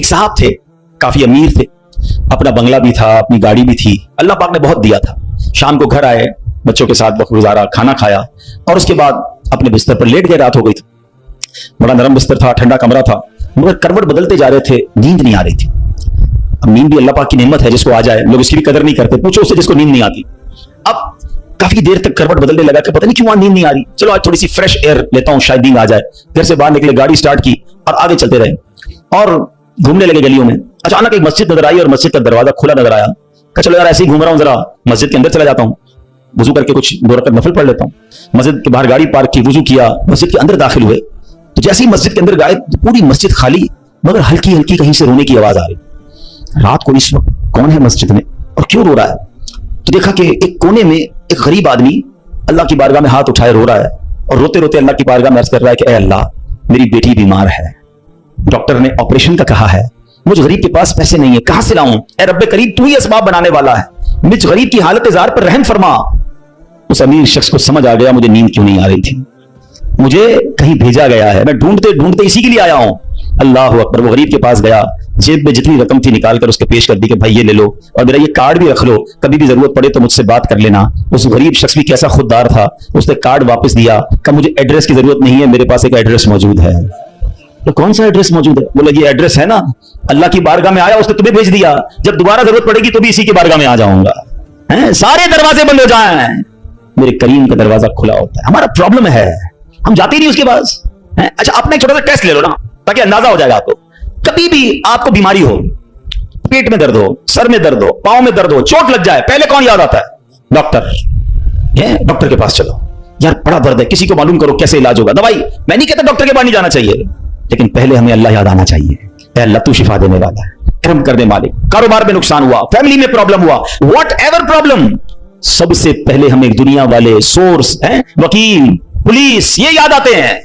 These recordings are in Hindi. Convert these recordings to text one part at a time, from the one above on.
साहब थे, काफी अमीर थे, अपना बंगला भी था, अपनी गाड़ी भी थी, अल्लाह पाक ने बहुत दिया था। शाम को घर आए, बच्चों के साथ वक्त गुजारा, खाना खाया और उसके बाद अपने बिस्तर पर लेट गए। रात हो गई थी, बड़ा नरम बिस्तर था, ठंडा कमरा था, मगर करवट बदलते जा रहे थे, नींद नहीं आ रही थी। अब नींद भी अल्लाह पाक की नेमत है, जिसको आ जाए, लोग इसकी भी कदर नहीं करते, पूछो उससे जिसको नींद नहीं आती। अब काफी देर तक करवट बदलने लगा कि पता नहीं क्यों नींद नहीं आ रही, चलो आज थोड़ी सी फ्रेश एयर लेता हूं, शायद नींद आ जाए। घर से बाहर निकले, गाड़ी स्टार्ट की और आगे चलते रहे और घूमने लगे गलियों में। अचानक एक मस्जिद नजर आई और मस्जिद का दरवाजा खुला नजर आया। कहा चलो यार ऐसे ही घूम रहा हूं, जरा मस्जिद के अंदर चला जाता हूं, वजू करके कुछ 2 रकात नफल पढ़ लेता हूं। मस्जिद के बाहर गाड़ी पार्क की, वजू किया, मस्जिद के अंदर दाखिल हुए तो जैसे ही मस्जिद के अंदर गए तो पूरी मस्जिद खाली, मगर हल्की हल्की कहीं से रोने की आवाज आ रही। रात को इस वक्त कौन है मस्जिद में और क्यों रो रहा है? तो देखा कि एक कोने में एक गरीब आदमी अल्लाह की बारगाह में हाथ उठाए रो रहा है और रोते रोते अल्लाह की बारगाह में अर्ज कर रहा है कि ऐ अल्लाह, मेरी बेटी बीमार है, डॉक्टर ने ऑपरेशन का कहा है, मुझ गरीब के पास पैसे नहीं है, कहां से लाऊं? ऐ रब्बे करीम, तू ही असबाब बनाने वाला है, मुझ गरीब की हालत जार पर रहम फरमा। उस अमीर शख्स को समझ आ गया मुझे नींद क्यों नहीं आ रही थी, मुझे कहीं भेजा गया है, मैं ढूंढते ढूंढते इसी के लिए आया हूं। अल्लाह अकबर। वो गरीब के पास गया, जेब में जितनी रकम थी निकाल कर उसके पेश कर दी कि भाई ये ले लो और मेरा ये कार्ड भी रख लो, कभी भी जरूरत पड़े तो मुझसे बात कर लेना। उस गरीब शख्स भी कैसा खुददार था, उसने कार्ड वापस दिया, कहा मुझे एड्रेस की जरूरत नहीं है, मेरे पास एक एड्रेस मौजूद है। तो कौन सा एड्रेस मौजूद है? बोला ये एड्रेस है ना, अल्लाह की बारगाह में आया, उसने तुम्हें भेज दिया, जब दोबारा जरूरत पड़ेगी तो भी इसी की बारगाह में आ जाऊंगा। सारे दरवाजे बंद हो जाए, मेरे करीम का दरवाजा खुला होता है। हमारा प्रॉब्लम है, हम जाते ही नहीं उसके पास। अच्छा, अपना एक छोटा सा टेस्ट ले लो ना, ताकि अंदाजा हो जाएगा आपको। कभी भी आपको बीमारी हो, पेट में दर्द हो, सर में दर्द हो, पांव में दर्द हो, चोट लग जाए, पहले कौन याद आता है? डॉक्टर। डॉक्टर के पास चलो, यार बड़ा दर्द है, किसी को मालूम करो कैसे इलाज होगा, दवाई। मैं नहीं कहता डॉक्टर के पास नहीं जाना चाहिए, लेकिन पहले हमें अल्लाह याद आना चाहिए। ऐ अल्लाह, तू शिफा देने वाला है, कर्म कर दे मालिक। कारोबार में नुकसान हुआ, फैमिली में प्रॉब्लम हुआ, वॉट एवर प्रॉब्लम, सबसे पहले हमें दुनिया वाले, सोर्स हैं, वकील, पुलिस, ये याद आते हैं।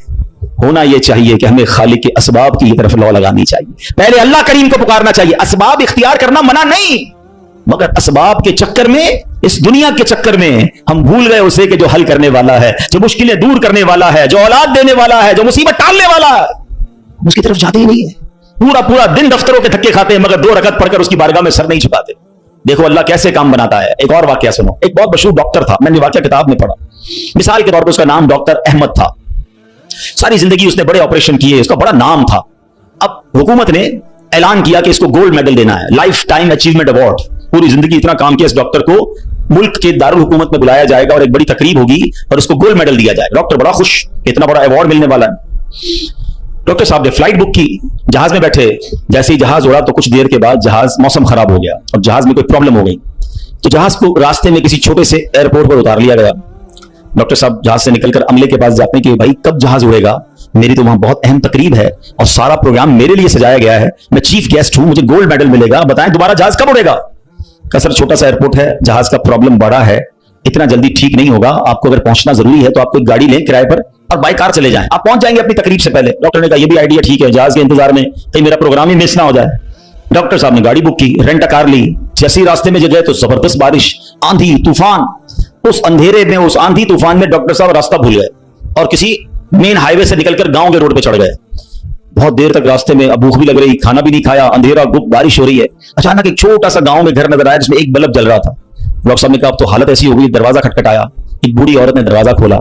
होना यह चाहिए कि हमें खालिक के असबाब की तरफ लौ लगानी चाहिए, पहले अल्लाह करीम को पुकारना चाहिए। असबाब इख्तियार करना मना नहीं, मगर असबाब के चक्कर में, इस दुनिया के चक्कर में हम भूल गए उसे कि जो हल करने वाला है, जो मुश्किलें दूर करने वाला है, जो औलाद देने वाला है, जो मुसीबत टालने वाला है, उसकी तरफ जाते ही नहीं है। पूरा पूरा दिन दफ्तरों के धक्के खाते हैं, मगर 2 रकअत पढ़कर उसकी बारगाह में सर नहीं झुकाते। देखो अल्लाह कैसे काम बनाता है। एक और वाकया सुनो। एक बहुत मशहूर डॉक्टर था, मैंने वाकया किताब में पढ़ा। मिसाल के तौर पर उसका नाम डॉक्टर अहमद था। सारी जिंदगी उसने बड़े ऑपरेशन किए, उसका बड़ा नाम था। अब हुकूमत ने ऐलान किया कि इसको गोल्ड मेडल देना है, लाइफ टाइम अचीवमेंट अवार्ड। पूरी जिंदगी इतना काम किया इस डॉक्टर को, मुल्क के दारुल हुकूमत में बुलाया जाएगा और एक बड़ी तकरीब होगी और उसको गोल्ड मेडल दिया जाएगा। डॉक्टर बड़ा खुश, इतना बड़ा अवार्ड मिलने वाला है। डॉक्टर साहब ने फ्लाइट बुक की, जहाज में बैठे, जैसे ही जहाज उड़ा तो कुछ देर के बाद जहाज, मौसम खराब हो गया और जहाज में कोई प्रॉब्लम हो गई, तो जहाज को रास्ते में किसी छोटे से एयरपोर्ट पर उतार लिया गया। डॉक्टर साहब जहाज से निकलकर अमले के पास जाते हैं कि भाई कब जहाज उड़ेगा, मेरी तो वहां बहुत अहम तकरीब है और सारा प्रोग्राम मेरे लिए सजाया गया है, मैं चीफ गेस्ट हूं, मुझे गोल्ड मेडल मिलेगा, बताएं दोबारा जहाज कब उड़ेगा? का सर छोटा सा एयरपोर्ट है, जहाज का प्रॉब्लम बड़ा है, इतना जल्दी ठीक नहीं होगा, आपको अगर पहुंचना जरूरी है तो आप कोई गाड़ी लें किराए पर और बाय कार चले जाएं, आप पहुंच जाएंगे अपनी तकरीब से पहले। डॉक्टर ने कहा यह भी आइडिया ठीक है, जहाज के इंतजार में कहीं मेरा प्रोग्राम ही मिस ना हो जाए। डॉक्टर साहब ने गाड़ी बुक की, रेंट कार ली। जैसे ही रास्ते में गए तो जबरदस्त बारिश, आंधी तूफान। उस अंधेरे में, उस आंधी तूफान में डॉक्टर साहब रास्ता भूल गए और किसी मेन हाईवे से निकलकर गांव के रोड पे चढ़ गए। बहुत देर तक रास्ते में, अब भूख भी लग रही, खाना भी नहीं खाया, अंधेरा, गुप्त बारिश हो रही है। अचानक एक छोटा सा गांव में घर नजर आया जिसमें एक बल्ब जल रहा था। डॉक्टर साहब ने कहा अब तो हालत ऐसी हो गई, दरवाजा खटखटाया। एक बूढ़ी औरत ने दरवाजा खोला,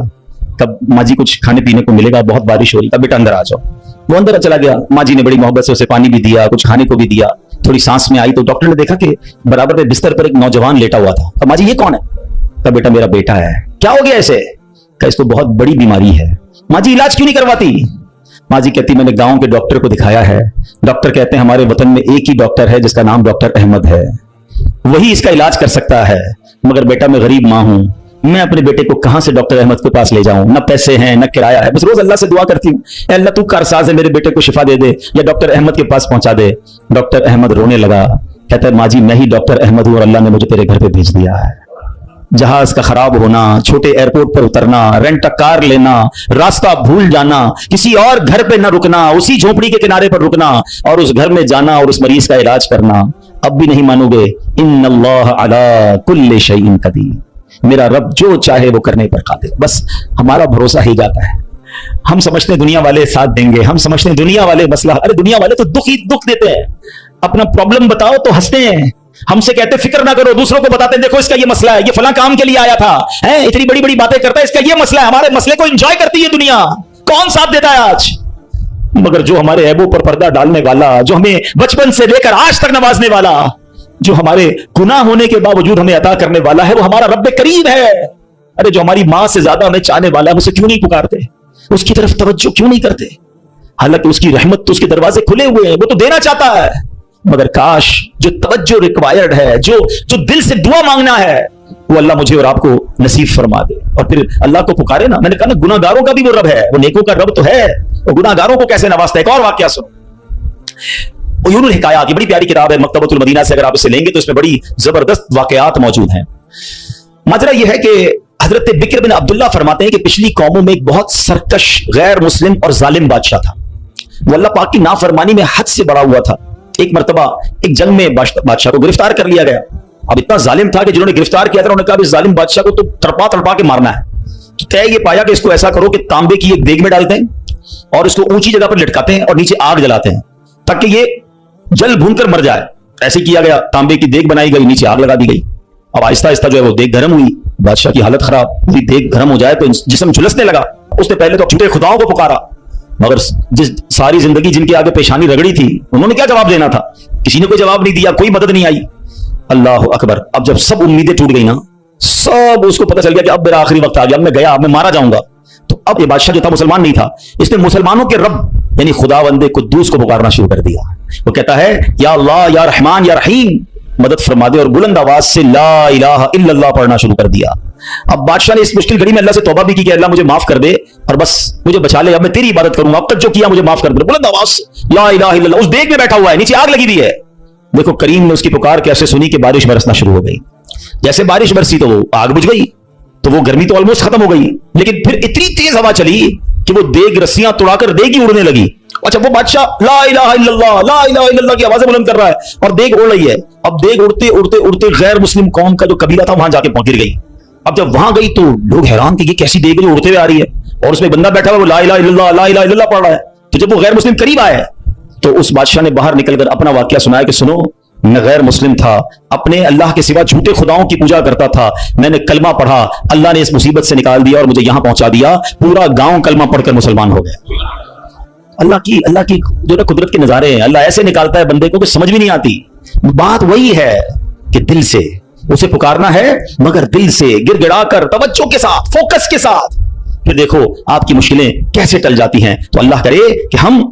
कब माँ जी कुछ खाने पीने को मिलेगा, बहुत बारिश हो रही, तब बेटा अंदर आ जाओ। वो अंदर चला गया, माँ जी ने बड़ी मोहब्बत से उसे पानी भी दिया, कुछ खाने को भी दिया। थोड़ी सांस में आई तो डॉक्टर ने देखा कि बराबर में बिस्तर पर एक नौजवान लेटा हुआ था। अब माँ जी ये कौन है? कहा बेटा मेरा बेटा है। क्या हो गया ऐसे? कहा इसको बहुत बड़ी बीमारी है। माँ जी इलाज क्यों नहीं करवाती? माँ जी कहती मैंने गांव के डॉक्टर को दिखाया है, डॉक्टर कहते हैं हमारे वतन में एक ही डॉक्टर है जिसका नाम डॉक्टर अहमद है, वही इसका इलाज कर सकता है, मगर बेटा मैं गरीब माँ हूं, मैं अपने बेटे को कहां से डॉक्टर अहमद के पास ले जाऊं, न पैसे हैं न किराया है, बस रोज अल्लाह से दुआ करती हूँ अल्लाह तू कारसाज है, मेरे बेटे को शिफा दे दे या डॉक्टर अहमद के पास पहुंचा दे। डॉक्टर अहमद रोने लगा, कहता है माँ जी मैं ही डॉक्टर अहमद हूं और अल्लाह ने मुझे तेरे घर पे भेज दिया है। जहाज का खराब होना, छोटे एयरपोर्ट पर उतरना, रेंट कार लेना, रास्ता भूल जाना, किसी और घर पे न रुकना, उसी झोपड़ी के किनारे पर रुकना और उस घर में जाना और उस मरीज का इलाज करना। अब भी नहीं मानोगे, इन्नल्लाह अला कुल्लि शैइन कदीर, मेरा रब जो चाहे वो करने पर कादिर। बस हमारा भरोसा ही जाता है। हम समझते हैं दुनिया वाले साथ देंगे, हम समझते हैं दुनिया वाले मसला, अरे दुनिया वाले तो दुख ही दुख देते हैं। अपना प्रॉब्लम बताओ तो हंसते हैं, हमसे कहते फिक्र ना करो, दूसरों को बताते देखो इसका ये मसला है, ये फलां काम के लिए आया था, है इतनी बड़ी बड़ी बातें करता है, इसका ये मसला है। हमारे मसले को एंजॉय करती है दुनिया, कौन साथ देता है आज? मगर जो हमारे ऐबों पर पर्दा डालने वाला, जो हमें बचपन से लेकर आज तक नवाजने वाला, जो हमारे गुनाह होने के बावजूद हमें अता करने वाला है, वो हमारा रब्बे करीम है। अरे जो हमारी मां से ज्यादा हमें चाहने वाला है, उसे क्यों नहीं पुकारते, उसकी तरफ तवज्जो क्यों नहीं करते? हालांकि उसकी रहमत तो उसके दरवाजे खुले हुए हैं, वो तो देना चाहता है, मगर काश जो तवज्जो रिक्वायर्ड है, जो दिल से दुआ मांगना है, वो अल्लाह मुझे और आपको नसीब फरमा दे। और फिर अल्लाह को पुकारे ना। मैंने कहा ना, गुनाहगारों का भी वो रब है, वो नेकों का रब तो है, वो गुनाहगारों को कैसे नवाजता है। एक और वाकया सुनो, उयूनुल हिकायात, ये बड़ी प्यारी किताब है मकतबतुल मदीना से, अगर आप इसे लेंगे तो इसमें बड़ी जबरदस्त वाकयात मौजूद हैं। माजरा यह है कि हजरत बिक्र बिन अब्दुल्ला फरमाते हैं कि पिछली कौमों में एक बहुत सरकश, गैर मुस्लिम और जालिम बादशाह था। वो अल्लाह पाक की नाफरमानी में हद से बड़ा हुआ था। एक मरतबा एक जंग में बादशाह को गिरफ्तार कर लिया गया। अब इतना जालिम था कि जिन्होंने गिरफ्तार किया था उन्होंने कहा इस जालिम बादशाह को तो तड़पा तड़पा के मारना है। तो तय ये पाया कि इसको ऐसा करो कि तांबे की एक देग में डालते हैं और इसको ऊंची जगह पर लटकाते हैं और नीचे आग जलाते हैं ताकि ये जल भून कर मर जाए। ऐसे किया गया, तांबे की देग बनाई गई, नीचे आग लगा दी गई। अब आहिस्ता आहिस्ता जो है वो देग गर्म हुई, बादशाह की हालत खराब हुई। देग गर्म हो जाए तो जिस्म झुलसने लगा। उसने पहले तो झूठे खुदाओं को पुकारा, मगर जिस सारी जिंदगी जिनके आगे पेशानी रगड़ी थी उन्होंने क्या जवाब देना था? किसी ने कोई जवाब नहीं दिया, कोई मदद नहीं आई। अल्लाह अकबर। अब जब सब उम्मीदें टूट गई ना, सब उसको पता चल गया कि अब मेरा आखिरी वक्त आ गया, अब मैं गया, अब मैं मारा जाऊंगा। तो अब ये बादशाह जो था मुसलमान नहीं था, इसने मुसलमानों के रब यानी खुदावंदे कुद्दूस को पुकारना शुरू कर दिया। वो कहता है या अल्लाह या रहमान या रहीम मदद फरमा दे, और बुलंद आवाज से ला इलाहा इल्लल्लाह पढ़ना शुरू कर दिया। अब बादशाह ने इस मुश्किल घड़ी में अल्लाह से तौबा भी की कि अल्लाह मुझे माफ कर दे और बस मुझे बचा ले, अब मैं तेरी इबादत करूंगा, अब तक जो किया मुझे माफ कर दे। बुलंद आवाज से ला इलाहा इल्लल्लाह। उस देग में बैठा हुआ है, नीचे आग लगी हुई है। देखो करीम ने उसकी पुकार कैसे सुनी कि बारिश बरसना शुरू हो गई। जैसे बारिश बरसी तो वो आग बुझ गई, तो वो गर्मी तो ऑलमोस्ट खत्म हो गई। लेकिन फिर इतनी तेज हवा चली कि वो देग रस्सियां तोड़ाकर देग ही उड़ने लगी। अच्छा, वो बादशाह ला इलाहा इल्लल्लाह की आवाजें बुलंद कर रहा है और देग उड़ रही है। अब देग उड़ते उड़ते उड़ते गैर मुस्लिम कौम का जो कबीला था वहां जाके गिर गई। अब जब वहां गई तो लोग हैरान कि ये कैसी देग जो उड़ते हुए आ रही है और उसमें बंदा बैठा हुआ वो ला इलाहा इल्लल्लाह पढ़ रहा है। तो जब वो गैर मुस्लिम करीब आए तो उस बादशाह ने बाहर निकलकर अपना वाकया सुनाया कि सुनो, मैं गैर मुस्लिम था, अपने अल्लाह के सिवा झूठे खुदाओं की पूजा करता था, मैंने कलमा पढ़ा, अल्लाह ने इस मुसीबत से निकाल दिया और मुझे यहां पहुंचा दिया, पूरा गांव कलमा पढ़कर मुसलमान हो गया। अल्लाह की जो ना कुदरत के नजारे हैं, अल्लाह ऐसे निकालता है बंदे को कि समझ भी नहीं आती। बात वही है कि दिल से उसे पुकारना है, मगर दिल से गिड़गिड़ाकर तवज्जो के साथ, फोकस के साथ, फिर देखो आपकी मुश्किलें कैसे टल जाती हैं। तो अल्लाह करे कि हम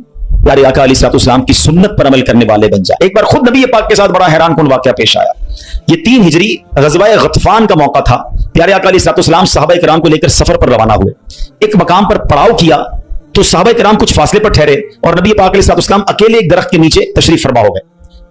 प्यारे आका अलैहिस्सलाम की सुन्नत पर अमल करने वाले बन जाए। एक बार खुद नबी पाक के साथ बड़ा हैरान कुन वाकया पेश आया। ये 3 हिजरी ग़ज़वा गतफान का मौका था। प्यारे आका अलैहिस्सलाम सहाबा किराम को लेकर सफर पर रवाना हुए। एक मकाम पर पड़ाव किया तो सहाबा किराम कुछ फासले पर ठहरे और नबी पाक अलैहिस्सलाम अकेले एक दरख्त के नीचे तशरीफ फरमा हो गए।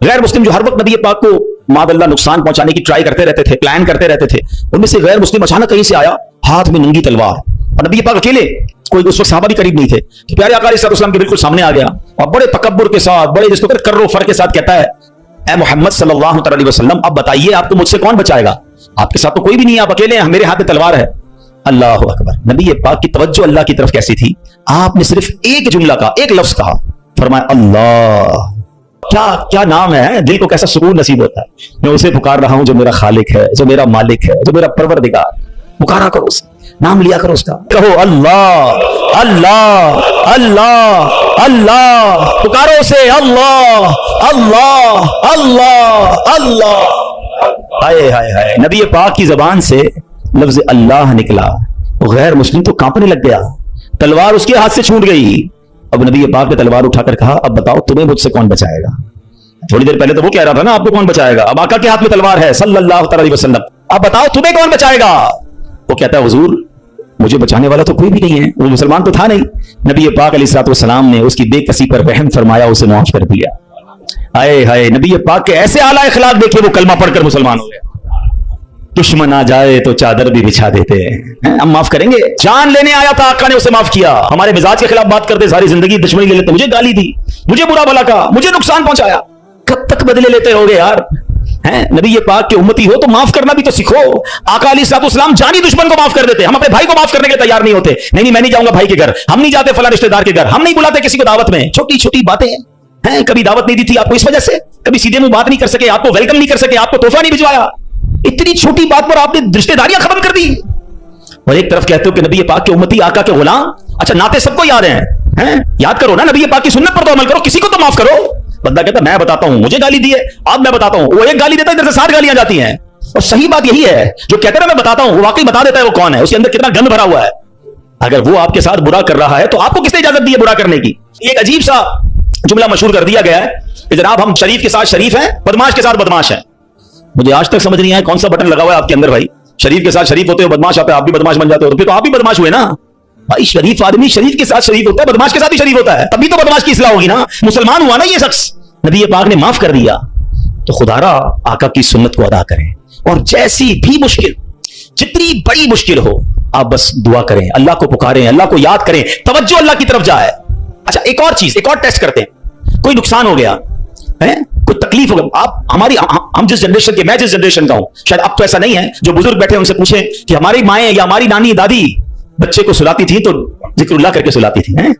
गैर मुस्लिम जो हर वक्त नबी पाक को मादअल्लाह नुकसान पहुंचाने की ट्राई करते रहते थे, प्लान करते रहते थे, उनमें से गैर मुस्लिम अचानक कहीं से आया, हाथ में नंगी तलवार, और नबी पाक अकेले, कोई उस वक्त सहाबा भी करीब नहीं थे। तो प्यारे आका अलैहिस्सलाम के बिल्कुल सामने आ गया और बड़े तकब्बुर के साथ, बड़े जिसको कर्रो फर के साथ कहता है, ए मोहम्मद सल्लल्लाहु अलैहि वसल्लम, अब बताइए आपको मुझसे कौन बचाएगा? आपके साथ तो कोई भी नहीं है, आप अकेले हैं, मेरे हाथ में तलवार है। अल्लाह अकबर। नबी पाक की तवज्जो अल्लाह की तरफ कैसी थी, आपने सिर्फ एक जुमला का, एक लफ्ज कहा, फरमाया अल्लाह। क्या क्या नाम है, दिल को कैसा सुकून नसीब होता है। मैं उसे पुकार रहा हूं जो मेरा खालिक है, जो मेरा मालिक है, जो मेरा परवरदिगार। पुकारा करो उसे, नाम लिया करो उसका, कहो अल्लाह अल्लाह अल्लाह अल्लाह, पुकारो उसे अल्लाह अल्लाह अल्लाह अल्लाह। हाय हाय हाय, नबी पाक की जबान से लफ्ज अल्लाह निकला, वो गैर मुस्लिम तो कांपने लग गया, तलवार उसके हाथ से छूट गई। अब नबी पाक ने तलवार उठाकर कहा, अब बताओ तुम्हें मुझसे कौन बचाएगा? थोड़ी देर पहले तो वो कह रहा था ना आपको कौन बचाएगा, अब आका के हाथ में तलवार है सल्लल्लाहु अलैहि वसल्लम, अब बताओ तुम्हें कौन बचाएगा? वो कहता है हुजूर मुझे बचाने वाला तो कोई भी नहीं है, वो मुसलमान तो था नहीं। नबी पाक अलैहिस्सलाम ने उसकी बेकसी पर रहम फरमाया, उसे माफ कर दिया। आए हाय, नबी पाक के ऐसे आला इखलाक देखिए, वो कलमा पढ़कर मुसलमान हो गया। दुश्मन आ जाए तो चादर भी बिछा देते हैं, हम माफ करेंगे। जान लेने आया था, आका ने उसे माफ किया। हमारे मिजाज के खिलाफ बात करते, सारी जिंदगी दुश्मनी ले लेते, मुझे गाली दी, मुझे बुरा भला कहा, मुझे नुकसान पहुंचाया, कब तक बदले लेते रहोगे यार? हैं, नबी ये पाक के उम्मती हो तो माफ करना भी तो सीखो। आका अलैहिस्सलाम जानी दुश्मन को माफ कर देते, हम अपने भाई को माफ करने के लिए तैयार नहीं होते। नहीं मैं नहीं जाऊंगा भाई के घर, हम नहीं जाते फला रिश्तेदार के घर, हम नहीं बुलाते किसी को दावत में। छोटी छोटी बातें हैं, कभी दावत नहीं दी थी आपको इस वजह से, कभी सीधे मुंह बात नहीं कर सके, आपको वेलकम नहीं कर सके, आपको तोहफा नहीं भिजवाया। इतनी छोटी बात पर आपने रिश्तेदारियां खत्म कर दी। और एक तरफ कहते हो कि नबी पाक के उम्मती, आका के गुलाम। अच्छा, नाते सबको याद हैं? याद करो ना, नबी पाक की सुन्नत पर तो अमल करो, किसी को तो माफ करो। बंदा कहता मैं बताता हूं, मुझे गाली दी है, अब मैं बताता हूं। वो एक गाली देता है, इधर से 7 गालियां जाती हैं। और सही बात यही है, जो कहता है ना मैं बताता हूं, वो वाकई बता देता है वो कौन है, उसके अंदर कितना गंद भरा हुआ है। अगर वो आपके साथ बुरा कर रहा है तो आपको किसने इजाजत दी है बुरा करने की? एक अजीब सा जुमला मशहूर कर दिया गया है, जनाब हम शरीफ के साथ शरीफ हैं, बदमाश के साथ बदमाश हैं। मुझे आज तक समझ नहीं आया कौन सा बटन लगा हुआ है आपके अंदर भाई। शरीफ के साथ शरीफ होते हो, बदमाश आता है, आप भी बदमाश बन जाते हो, तो फिर तो आप भी बदमाश हुए ना भाई। शरीफ आदमी शरीफ के साथ शरीफ होता है, बदमाश के साथ भी शरीफ होता है, तभी तो बदमाश की इस्लाह होगी ना। मुसलमान हुआ ना ये शख्स, नबी पाक ने माफ कर दिया। तो खुदारा आका की सुन्नत को अदा करें, और जैसी भी मुश्किल, जितनी बड़ी मुश्किल हो, आप बस दुआ करें, अल्लाह को पुकारें, अल्लाह को याद करें, तवज्जो अल्लाह की तरफ जाए। अच्छा, एक और चीज, एक और टेस्ट करते हैं। कोई नुकसान हो गया है, कोई तकलीफ हो गई, आप हमारी हम जिस जनरेशन के, मैं जिस जनरेशन का हूं, शायद अब तो ऐसा नहीं है, जो बुजुर्ग बैठे उनसे पूछें कि हमारी माएं या हमारी नानी दादी बच्चे को सुलाती थी तो जिक्रुल्लाह करके सुलाती थी, हैं?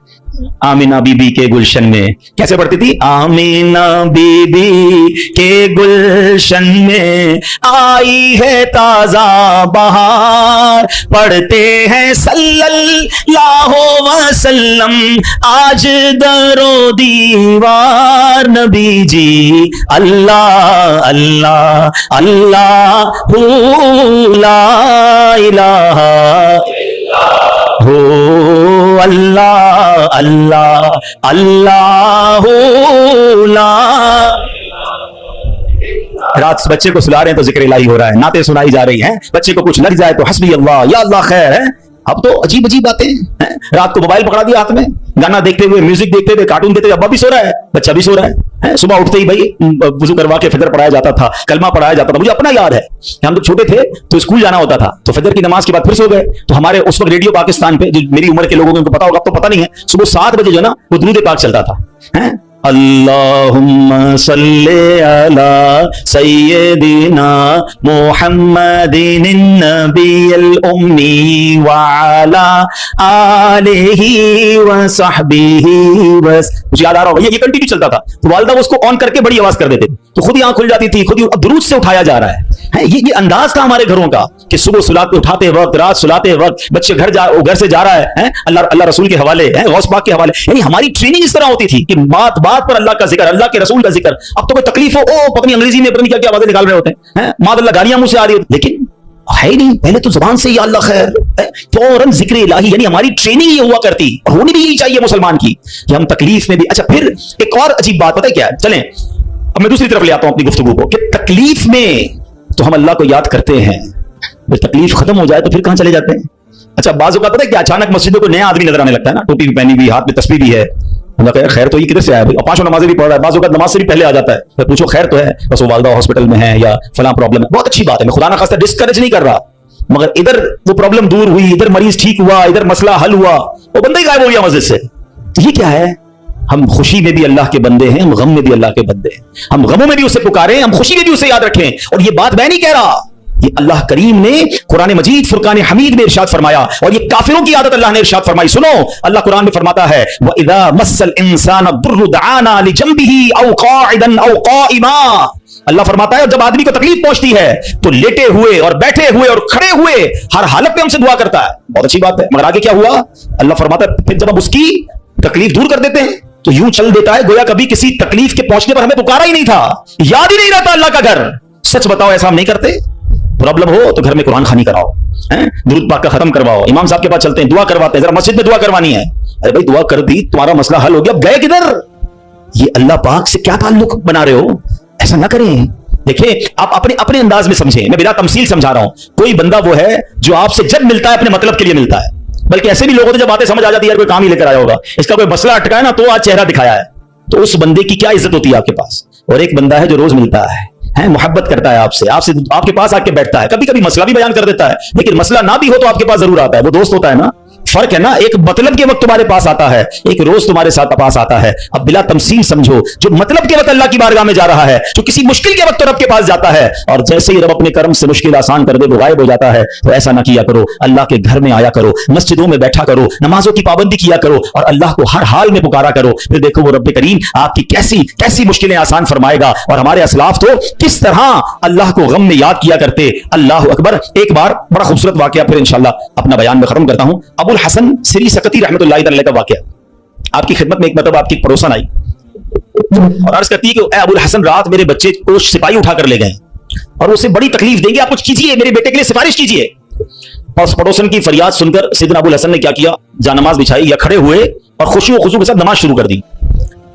आमीना बीबी के गुलशन में कैसे पढ़ती थी? आमीना बीबी के गुलशन में आई है ताजा बहार, पढ़ते हैं सल्लल्लाहु वसल्लम आज दरो दीवार, नबी जी अल्लाह अल्लाह अल्लाह ला इलाहा हो अल्लाह अल्लाह अल्लाह ला। रात बच्चे को सुला रहे हैं तो जिक्र इलाही हो रहा है, नाते सुनाई जा रही हैं, बच्चे को कुछ लग जाए तो हस्बी अल्लाह या अल्लाह खैर है। अब तो अजीब अजीब बातें हैं। रात को मोबाइल पकड़ा दिया हाथ में, गाना देखते हुए, म्यूजिक देखते हुए, कार्टून देखते हुए, अब्बा भी सो रहा है, बच्चा भी सो रहा है। सुबह उठते ही भाई वुजू करवा के फजर पढ़ाया जाता था, कलमा पढ़ाया जाता था। मुझे अपना याद है, हम जब छोटे थे तो स्कूल जाना होता था, तो फजर की नमाज के बाद फिर सो गए, तो हमारे उस वक्त रेडियो पाकिस्तान पे, जो मेरी उम्र के लोगों को उनको पता होगा, अब तो पता नहीं है, सुबह 7 बजे जो ना वो दुरूद पाक चलता था, हैं? अल्लाहुम्मा सल्ले अला सय्यदिना मुहम्मदिन नबियल उम्मी व अला आलिहि व सहबिहि वस। मुझे याद आ रहा होगा, ये कंटिन्यू चलता था, तो वालिदा वो उसको ऑन करके बड़ी आवाज कर देते थे, तो खुद ही आंख खुल जाती थी, खुद ही दुरूद से उठाया जा रहा है। ये अंदाज था हमारे घरों का कि सुबह सुलाते उठाते वक्त, रात सुलाते वक्त, बच्चे घर से जा रहा है, अल्लाह रसूल के हवाले है, गौस पाक के हवाले, यानी हमारी ट्रेनिंग इस तरह होती थी कि बात बात पर अल्लाह का जिक्र, अल्लाह के रसूल का जिक्र। अब तो कोई तकलीफ हो, ओ पता नहीं अंग्रेजी में पता नहीं क्या क्या आवाजें निकाल रहे होते हैं, मादल्ला गालियां मुंह से आ रही होती, लेकिन है ही नहीं। पहले तो जुबान से या अल्लाह खैर, फौरन जिक्र इलाही, यानी हमारी ट्रेनिंग ये हुआ करती, होनी भी यही चाहिए मुसलमान की कि हम तकलीफ में भी। अच्छा, फिर एक और अजीब बात पता है क्या है? चलें अब मैं दूसरी तरफ ले आता हूं अपनी गुफ्तगू को, कि तकलीफ में तो हम अल्लाह को याद करते हैं, जब तकलीफ खत्म हो जाए तो फिर कहां चले जाते हैं? अच्छा, बाजू का पता है क्या, अचानक मस्जिदों को नया आदमी नजर आने लगता है ना, टोपी भी पहनी हुई, हाथ में तस्बीह भी है, खैर तो ये किधर से आया भाई? 5 नमाजें भी पढ़ रहा है, बाजू का नमाज से भी पहले आ जाता है, फिर पूछो खैर तो है, बस वो वालिदा हॉस्पिटल में है या फलां प्रॉब्लम है। बहुत अच्छी बात है, मैं खुदा ना खास्ता डिस्करेज नहीं कर रहा, मगर इधर वो प्रॉब्लम दूर हुई, इधर मरीज ठीक हुआ, इधर मसला हल हुआ, वो बंदा ही गायब हो गया मस्जिद से। तो ये क्या है? हम खुशी में भी अल्लाह के बंदे हैं, हम गम में भी अल्लाह के बंदे हैं, हम गमों में भी उसे पुकारें, हम खुशी में भी उसे याद रखें। और ये बात मैं नहीं कह रहा, ये अल्लाह करीम ने कुरान मजीद फुरकान हमीद में इरशाद फरमाया, और ये काफिरों की आदत अल्लाह ने इरशाद फरमाई। सुनो, अल्लाह कुरान में फरमाता है, व इज़ा मस्सल इंसान दुर्रु दआना लिजंबिही औ काइदन औ काइमा। अल्लाह फरमाता है जब आदमी को तकलीफ पहुंचती है तो लेटे हुए और बैठे हुए और खड़े हुए हर हालत में हमसे दुआ करता है। बहुत अच्छी बात है, मगर आगे क्या हुआ? अल्लाह फरमाता है फिर जब हम उसकी तकलीफ दूर कर देते हैं तो यूं चल देता है गोया कभी किसी तकलीफ के पहुंचने पर हमें पुकारा ही नहीं था, याद ही नहीं रहता अल्लाह का घर। सच बताओ, ऐसा हम नहीं करते? प्रॉब्लम हो तो घर में कुरान खानी कराओ, दुरूद पाक का खत्म करवाओ, इमाम साहब के पास चलते हैं, दुआ करवाते हैं, जरा मस्जिद में दुआ करवानी है। अरे भाई दुआ कर दी, तुम्हारा मसला हल हो गया, अब गए किधर? ये अल्लाह पाक से क्या ताल्लुक बना रहे हो? ऐसा ना करें। देखिए, आप अपने अपने अंदाज में समझें, मैं बिना तमसील समझा रहा हूं। कोई बंदा वो है जो आपसे जब मिलता है अपने मतलब के लिए मिलता है, बल्कि ऐसे भी लोग होते हैं जब बातें समझ आ जाती है, यार कोई काम ही लेकर आया होगा, इसका कोई मसला अटका है ना तो आज चेहरा दिखाया है, तो उस बंदे की क्या इज्जत होती है आपके पास। और एक बंदा है जो रोज मिलता है, मोहब्बत करता है आपसे आपके पास आके बैठता है, कभी कभी मसला भी बयान कर देता है, लेकिन मसला ना भी हो तो आपके पास जरूर आता है, वो दोस्त होता है ना, फर्क है ना, एक मतलब के वक्त तुम्हारे पास आता है, एक रोज तुम्हारे साथ पास आता है। अब बिला तमसील समझो, जो मतलब के वक्त अल्लाह की बारगाह में जा रहा है, जो किसी मुश्किल के वक्त रब के पास जाता है, और जैसे ही रब अपने कर्म से मुश्किल आसान कर दे वो गायब हो जाता है। तो ऐसा ना किया करो, अल्लाह के घर में आया करो, मस्जिदों में बैठा करो, नमाजों की पाबंदी किया करो और अल्लाह को हर हाल में पुकारा करो। फिर देखो वो रब करीम आपकी कैसी कैसी मुश्किलें आसान फरमाएगा। और हमारे असलाफ तो किस तरह अल्लाह को गम में याद किया करते। अल्लाह अकबर। एक बार बड़ा खूबसूरत वाकया, फिर इंशाल्लाह अपना बयान में खत्म करता हूं। अबुल हसन सिरी सकती रहमतुल्लाह अलैह का वाकया। आपकी खिदमत में एक मतलब आपकी पड़ोसन आई और अर्ज करती है कि अबुल हसन, रात मेरे बच्चे को सिपाही उठाकर ले गए और उसे बड़ी तकलीफ देंगे, आप कुछ कीजिए, मेरे बेटे के लिए सिफारिश कीजिए। और उस पड़ोसन की फरियाद सुनकर सैयदना अबुल हसन ने क्या किया, जानमाज बिछाई या खड़े हुए और खुशी खुशू के साथ नमाज शुरू कर दी।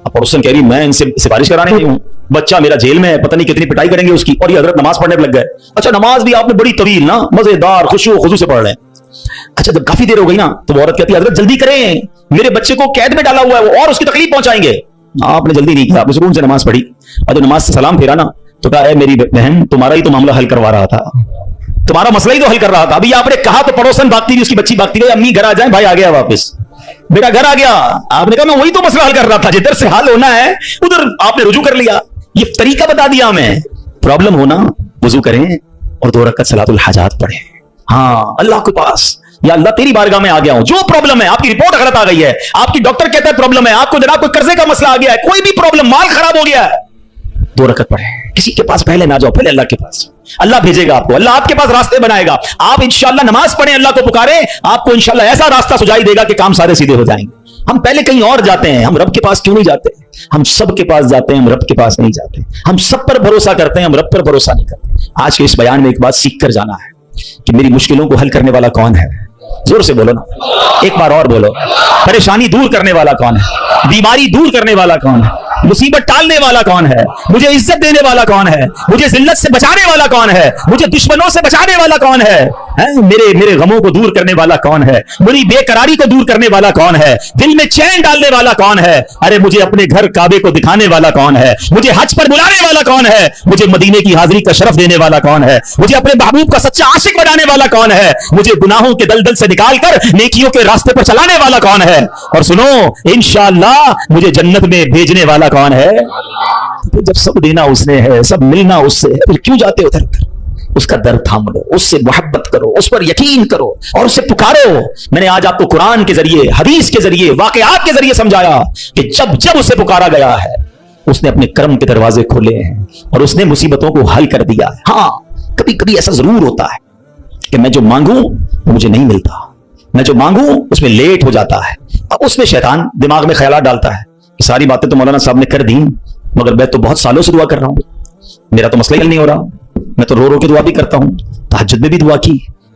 अब पड़ोसन कह रही, मैं इनसे सिफारिश कराने नहीं हूं, बच्चा मेरा जेल में है, पता नहीं कितनी पिटाई करेंगे उसकी, और ये हजरत नमाज पढ़ने लग गए। अच्छा, नमाज भी आपने बड़ी तवील ना, मजेदार खुशी खुशू से पढ़ रहे हैं। अच्छा, जब काफी देर हो गई ना तो वो औरत कहती है, हजरत जल्दी करें, मेरे बच्चे को कैद में डाला हुआ है वो, और उसकी तकलीफ पहुंचाएंगे। आपने जल्दी नहीं किया, आपने सुकून से नमाज पढ़ी और जब नमाज से सलाम फेरा ना तो कहा, मेरी बहन, तुम्हारा ही तो मामला हल करवा रहा था, तुम्हारा मसला ही तो हल कर रहा था। अभी आपने कहा तो पड़ोसन भागती हुई, उसकी बच्ची भागती गई, अम्मी घर आ जाए, भाई आ गया वापस, बेटा घर आ गया। आपने कहा, मैं वही तो मसला हल कर रहा था, जिधर से हल होना है उधर आपने रुजू कर लिया। ये तरीका बता दिया हमें। प्रॉब्लम होना वुजू करें और 2 रकात सलातुल हाजात पढ़ें। हाँ, अल्लाह के पास, या अल्लाह तेरी बारगाह में आ गया हूं, जो प्रॉब्लम है, आपकी रिपोर्ट गलत आ गई है, आपकी डॉक्टर कहता है प्रॉब्लम है, आपको जनाब कोई कर्जे का मसला आ गया है, कोई भी प्रॉब्लम, माल खराब हो गया है, 2 रकात पढ़े। किसी के पास पहले ना जाओ, पहले अल्लाह के पास। अल्लाह भेजेगा आपको, अल्लाह आपके पास रास्ते बनाएगा। आप इंशाअल्लाह नमाज पढ़ें, अल्लाह को पुकारें, आपको इंशाअल्लाह ऐसा रास्ता सुझाई देगा कि काम सारे सीधे हो जाएंगे। हम पहले कहीं और जाते हैं, हम रब के पास क्यों नहीं जाते? हम सब के पास जाते हैं, हम रब के पास नहीं जाते। हम सब पर भरोसा करते हैं, हम रब पर भरोसा नहीं करते। आज के इस बयान में एक बात सीख कर जाना है कि मेरी मुश्किलों को हल करने वाला कौन है। जोर से बोलो ना, एक बार और बोलो। परेशानी दूर करने वाला कौन है? बीमारी दूर करने वाला कौन है? मुसीबत टालने वाला कौन है? मुझे इज्जत देने वाला कौन है? मुझे जिल्लत से बचाने वाला कौन है? मुझे दुश्मनों से बचाने वाला कौन है? मेरे गमों को दूर करने वाला कौन है? मेरी बेकरारी को दूर करने वाला कौन है? दिल में चैन डालने वाला कौन है? अरे मुझे अपने घर काबे को दिखाने वाला कौन है? मुझे हज पर बुलाने वाला कौन है? मुझे मदीने की हाजिरी का शरफ देने वाला कौन है? मुझे अपने महबूब का सच्चा आशिक बनाने वाला कौन है? मुझे गुनाहों के दलदल से निकालकर नेकियों के रास्ते पर चलाने वाला कौन है? और सुनो, इंशाअल्लाह मुझे जन्नत में भेजने वाला कौन है? तो जब सब देना उसने है, सब मिलना उससे है, फिर क्यों जाते उधर? उसका दर थाम लो, उससे मोहब्बत करो, उस पर यकीन करो और उससे पुकारो। मैंने आज आपको कुरान के जरिए, हदीस के जरिए, वाकयात के जरिए समझाया कि जब जब उसे पुकारा गया है उसने अपने कर्म के दरवाजे खोले हैं और उसने मुसीबतों को हल कर दिया है। हाँ, कभी कभी ऐसा जरूर होता है कि मैं जो मांगू मुझे नहीं मिलता, मैं जो मांगू उसमें लेट हो जाता है। अब उसमें शैतान दिमाग में ख्यालात डालता है कि सारी बातें तो मौलाना साहब ने कर दी, मगर मैं तो बहुत सालों से दुआ कर रहा हूं, मेरा तो मसला ही हल नहीं हो रहा। मैं तो रो रो के दुआ भी करता हूं, तहज्जुद में भी दुआ की,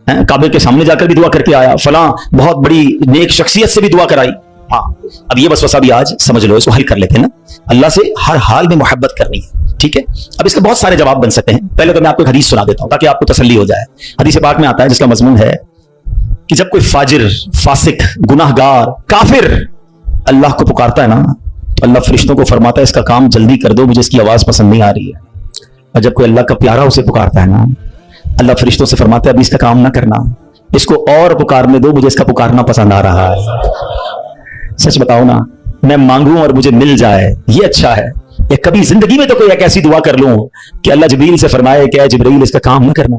काबे के सामने जाकर भी दुआ करके आया, फलां बहुत बड़ी नेक शख्सियत से भी दुआ कराई। हाँ, अब ये वसवसा भी आज समझ लो, इसको हल कर लेते हैं ना। अल्लाह से हर हाल में मोहब्बत करनी है, ठीक है। अब इसके बहुत सारे जवाब बन सकते हैं। पहले तो मैं आपको एक हदीस सुना देता हूं ताकि आपको तसल्ली हो जाए। हदीस पाक में आता है जिसका मजमून है कि जब कोई फाजिर, फासिक, गुनाहगार, काफिर अल्लाह को पुकारता है ना तो अल्लाह फरिश्तों को फरमाता है इसका काम जल्दी कर दो, मुझे इसकी आवाज पसंद नहीं आ रही है। और जब कोई अल्लाह का प्यारा उसे पुकारता है ना, अल्लाह फरिश्तों से फरमाता है अभी इसका काम ना करना, इसको और पुकारने दो, मुझे इसका पुकारना पसंद आ रहा है। सच बताओ ना, मैं मांगू और मुझे मिल जाए ये अच्छा है, या कभी जिंदगी में तो कोई एक ऐसी दुआ कर लूं कि अल्लाह जिब्रील से फरमाए कि जिब्रील इसका काम ना करना,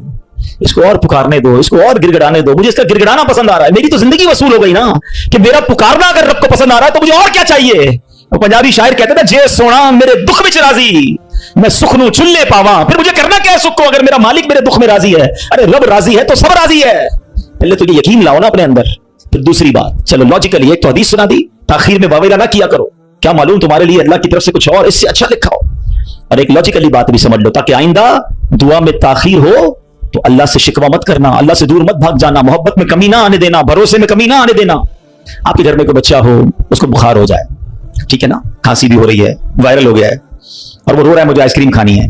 इसको और पुकारने दो, इसको और गिड़गिड़ाने दो, मुझे इसका गिड़गिड़ाना पसंद आ रहा है। मेरी तो जिंदगी वसूल हो गई ना कि मेरा पुकारना अगर रब को पसंद आ रहा है तो मुझे और क्या चाहिए। वो पंजाबी शायर कहते थे, जे सोना मेरे दुख में राजी, मैं सुख नू चुल्ले पावा, फिर मुझे करना क्या है सुख को अगर मेरा मालिक मेरे दुख में राजी है। अरे रब राजी है तो सब राजी है। पहले तो ये यकीन लाओ ना अपने अंदर। फिर दूसरी बात, चलो लॉजिकली एक तो हदीस सुना दी, ताखीर में वावेला ना किया करो, क्या मालूम तुम्हारे लिए अल्लाह की तरफ से कुछ और इससे अच्छा लिखा हो। और एक लॉजिकली बात भी समझ लो ताकि आइंदा दुआ में ताखीर हो तो अल्लाह से शिकवा मत करना, अल्लाह से दूर मत भाग जाना, मोहब्बत में कमी ना आने देना, भरोसे में कमी ना आने देना। आपके घर में कोई बच्चा हो, उसको बुखार हो जाए, ठीक है ना, खांसी भी हो रही है, वायरल हो गया है और वो रो रहा है मुझे आइसक्रीम खानी है,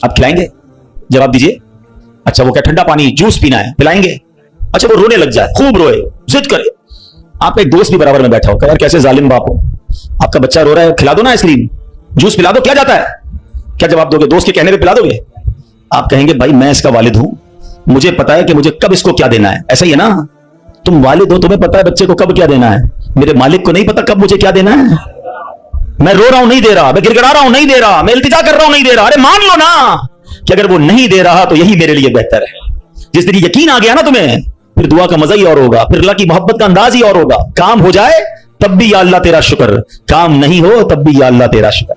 आप खिलाएंगे? जवाब दीजिए। अच्छा, वो क्या ठंडा पानी जूस पीना है, पिलाएंगे? अच्छा, वो रोने लग जाए, खूब रोए, जिद करे, आप एक दोस्त भी बराबर में बैठा हो, यार कैसे जालिम बाप हो, आपका बच्चा रो रहा है, खिला दो ना आइसक्रीम, जूस पिला दो, क्या जाता है? क्या जवाब दोगे? दोस्त के कहने पे पिला दोगे? आप कहेंगे भाई मैं इसका वालिद हूं, मुझे पता है कि मुझे कब इसको क्या देना है, ऐसा ही है ना। तुम वालिद हो, तुम्हें पता है बच्चे को कब क्या देना है। मेरे मालिक को नहीं पता कब मुझे क्या देना है। मैं रो रहा हूं नहीं दे रहा, मैं गिड़गिड़ा रहा हूं नहीं दे रहा, मैं इल्तिजा कर रहा हूं नहीं दे रहा। अरे मान लो ना कि अगर वो नहीं दे रहा तो यही मेरे लिए बेहतर है। जिस दिन यकीन आ गया ना तुम्हें, फिर दुआ का मजा ही और होगा, फिर अल्लाह की मोहब्बत का अंदाज ही और होगा। काम हो जाए तब भी या अल्लाह तेरा शुक्र, काम नहीं हो तब भी या अल्लाह तेरा शुक्र।